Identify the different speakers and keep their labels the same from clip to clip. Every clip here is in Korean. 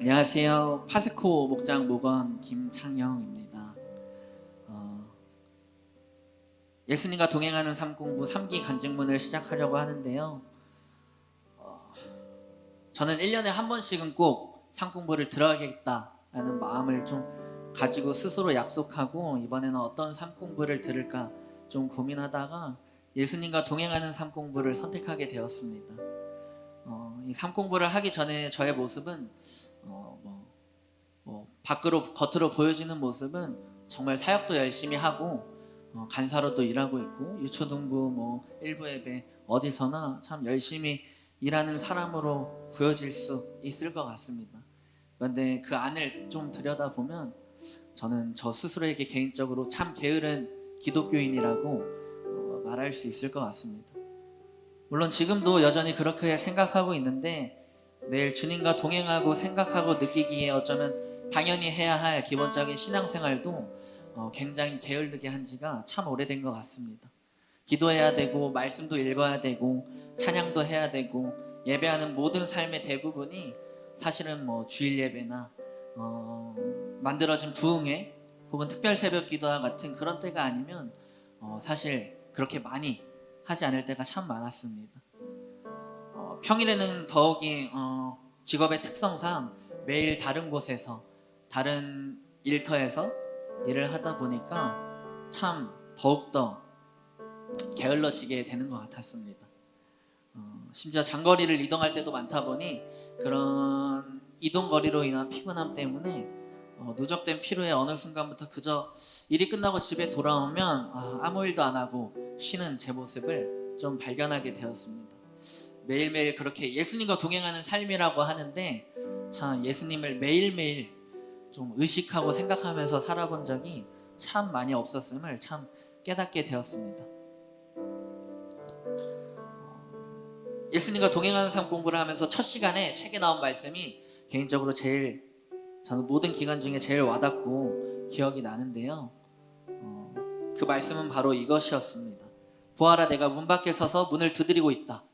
Speaker 1: 안녕하세요. 파스코 목장 목원 김창영입니다. 예수님과 동행하는 삶공부 3기 간증문을 시작하려고 하는데요. 저는 1년에 한 번씩은 꼭 삶공부를 들어야겠다라는 마음을 좀 가지고 스스로 약속하고, 이번에는 어떤 삶공부를 들을까 좀 고민하다가 예수님과 동행하는 삶공부를 선택하게 되었습니다. 이 삶공부를 하기 전에 저의 모습은 겉으로 보여지는 모습은 정말 사역도 열심히 하고, 간사로도 일하고 있고, 유초등부 일부 예배 어디서나 참 열심히 일하는 사람으로 보여질 수 있을 것 같습니다. 그런데 그 안을 좀 들여다보면 저는 저 스스로에게 개인적으로 참 게으른 기독교인이라고 말할 수 있을 것 같습니다. 물론 지금도 여전히 그렇게 생각하고 있는데, 매일 주님과 동행하고 생각하고 느끼기에 어쩌면 당연히 해야 할 기본적인 신앙생활도 굉장히 게을르게 한 지가 참 오래된 것 같습니다. 기도해야 되고, 말씀도 읽어야 되고, 찬양도 해야 되고, 예배하는 모든 삶의 대부분이 사실은 주일 예배나 만들어진 부흥회 혹은 특별 새벽 기도와 같은 그런 때가 아니면 사실 그렇게 많이 하지 않을 때가 참 많았습니다. 평일에는 더욱이 직업의 특성상 매일 다른 곳에서 다른 일터에서 일을 하다 보니까 참 더욱더 게을러지게 되는 것 같았습니다. 심지어 장거리를 이동할 때도 많다 보니 그런 이동거리로 인한 피곤함 때문에 누적된 피로에 어느 순간부터 그저 일이 끝나고 집에 돌아오면 아무 일도 안 하고 쉬는 제 모습을 좀 발견하게 되었습니다. 매일매일 그렇게 예수님과 동행하는 삶이라고 하는데, 참 예수님을 매일매일 좀 의식하고 생각하면서 살아본 적이 참 많이 없었음을 참 깨닫게 되었습니다. 예수님과 동행하는 삶 공부를 하면서 첫 시간에 책에 나온 말씀이 개인적으로 저는 모든 기간 중에 제일 와닿고 기억이 나는데요. 그 말씀은 바로 이것이었습니다. 보아라, 내가 문 밖에 서서 문을 두드리고 있다.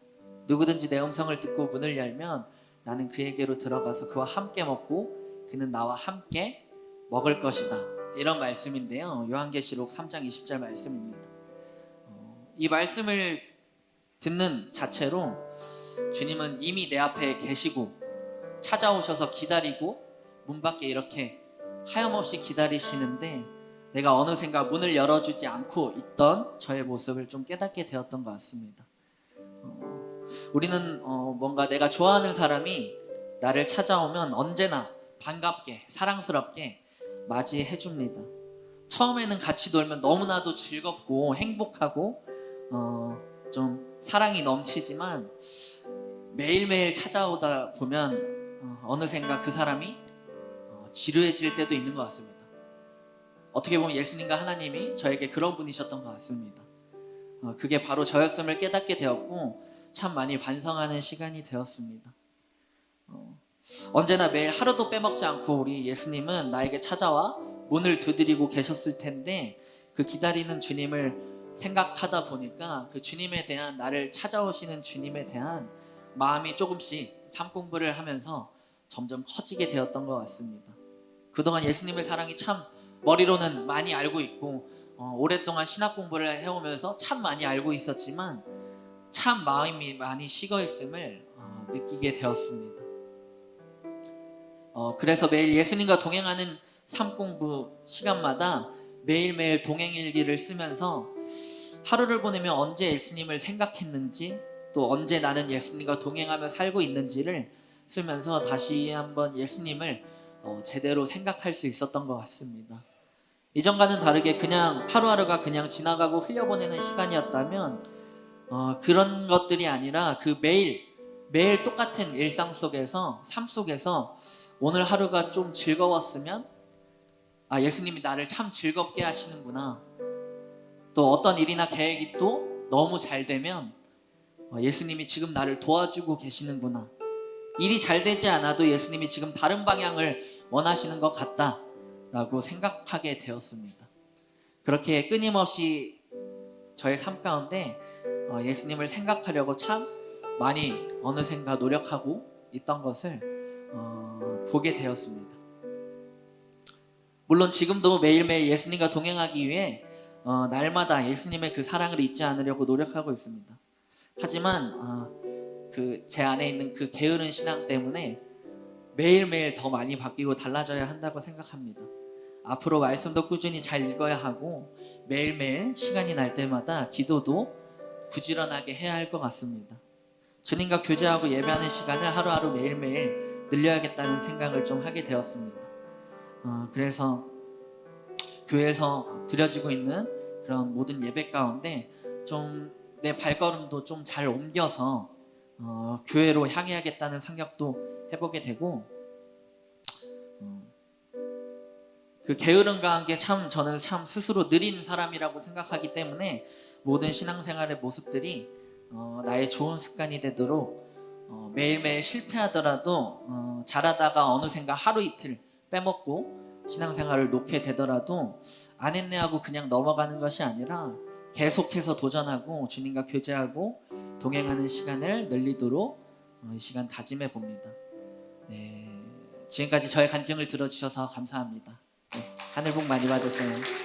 Speaker 1: 누구든지 내 음성을 듣고 문을 열면 나는 그에게로 들어가서 그와 함께 먹고 그는 나와 함께 먹을 것이다. 이런 말씀인데요. 요한계시록 3장 20절 말씀입니다. 이 말씀을 듣는 자체로 주님은 이미 내 앞에 계시고 찾아오셔서 기다리고 문 밖에 이렇게 하염없이 기다리시는데, 내가 어느샌가 문을 열어주지 않고 있던 저의 모습을 좀 깨닫게 되었던 것 같습니다. 우리는 뭔가 내가 좋아하는 사람이 나를 찾아오면 언제나 반갑게 사랑스럽게 맞이해 줍니다. 처음에는 같이 놀면 너무나도 즐겁고 행복하고 좀 사랑이 넘치지만, 매일매일 찾아오다 보면 어느샌가 그 사람이 지루해질 때도 있는 것 같습니다. 어떻게 보면 예수님과 하나님이 저에게 그런 분이셨던 것 같습니다. 그게 바로 저였음을 깨닫게 되었고 참 많이 반성하는 시간이 되었습니다. 언제나 매일 하루도 빼먹지 않고 우리 예수님은 나에게 찾아와 문을 두드리고 계셨을 텐데, 그 기다리는 주님을 생각하다 보니까 그 주님에 대한, 나를 찾아오시는 주님에 대한 마음이 조금씩 삶 공부를 하면서 점점 커지게 되었던 것 같습니다. 그동안 예수님의 사랑이 참 머리로는 많이 알고 있고 오랫동안 신학 공부를 해오면서 참 많이 알고 있었지만 참 마음이 많이 식어 있음을 느끼게 되었습니다. 그래서 매일 예수님과 동행하는 삶 공부 시간마다 매일매일 동행일기를 쓰면서 하루를 보내며 언제 예수님을 생각했는지, 또 언제 나는 예수님과 동행하며 살고 있는지를 쓰면서 다시 한번 예수님을 제대로 생각할 수 있었던 것 같습니다. 이전과는 다르게 그냥 하루하루가 그냥 지나가고 흘려보내는 시간이었다면, 그런 것들이 아니라 그 매일 똑같은 일상 속에서, 삶 속에서 오늘 하루가 좀 즐거웠으면 예수님이 나를 참 즐겁게 하시는구나, 또 어떤 일이나 계획이 또 너무 잘 되면 예수님이 지금 나를 도와주고 계시는구나, 일이 잘 되지 않아도 예수님이 지금 다른 방향을 원하시는 것 같다 라고 생각하게 되었습니다. 그렇게 끊임없이 저의 삶 가운데 예수님을 생각하려고 참 많이 어느샌가 노력하고 있던 것을 보게 되었습니다. 물론 지금도 매일매일 예수님과 동행하기 위해 날마다 예수님의 그 사랑을 잊지 않으려고 노력하고 있습니다. 하지만 제 안에 있는 그 게으른 신앙 때문에 매일매일 더 많이 바뀌고 달라져야 한다고 생각합니다. 앞으로 말씀도 꾸준히 잘 읽어야 하고 매일매일 시간이 날 때마다 기도도 부지런하게 해야 할 것 같습니다. 주님과 교제하고 예배하는 시간을 하루하루 매일매일 늘려야겠다는 생각을 좀 하게 되었습니다. 그래서 교회에서 드려지고 있는 그런 모든 예배 가운데 좀 내 발걸음도 좀 잘 옮겨서 교회로 향해야겠다는 생각도 해보게 되고, 그 게으름과 함께 저는 참 스스로 느린 사람이라고 생각하기 때문에 모든 신앙생활의 모습들이 나의 좋은 습관이 되도록 매일매일 실패하더라도 잘하다가 어느샌가 하루 이틀 빼먹고 신앙생활을 놓게 되더라도 안 했네 하고 그냥 넘어가는 것이 아니라 계속해서 도전하고 주님과 교제하고 동행하는 시간을 늘리도록 이 시간 다짐해 봅니다. 네, 지금까지 저의 간증을 들어주셔서 감사합니다. 네, 하늘 복 많이 받으세요.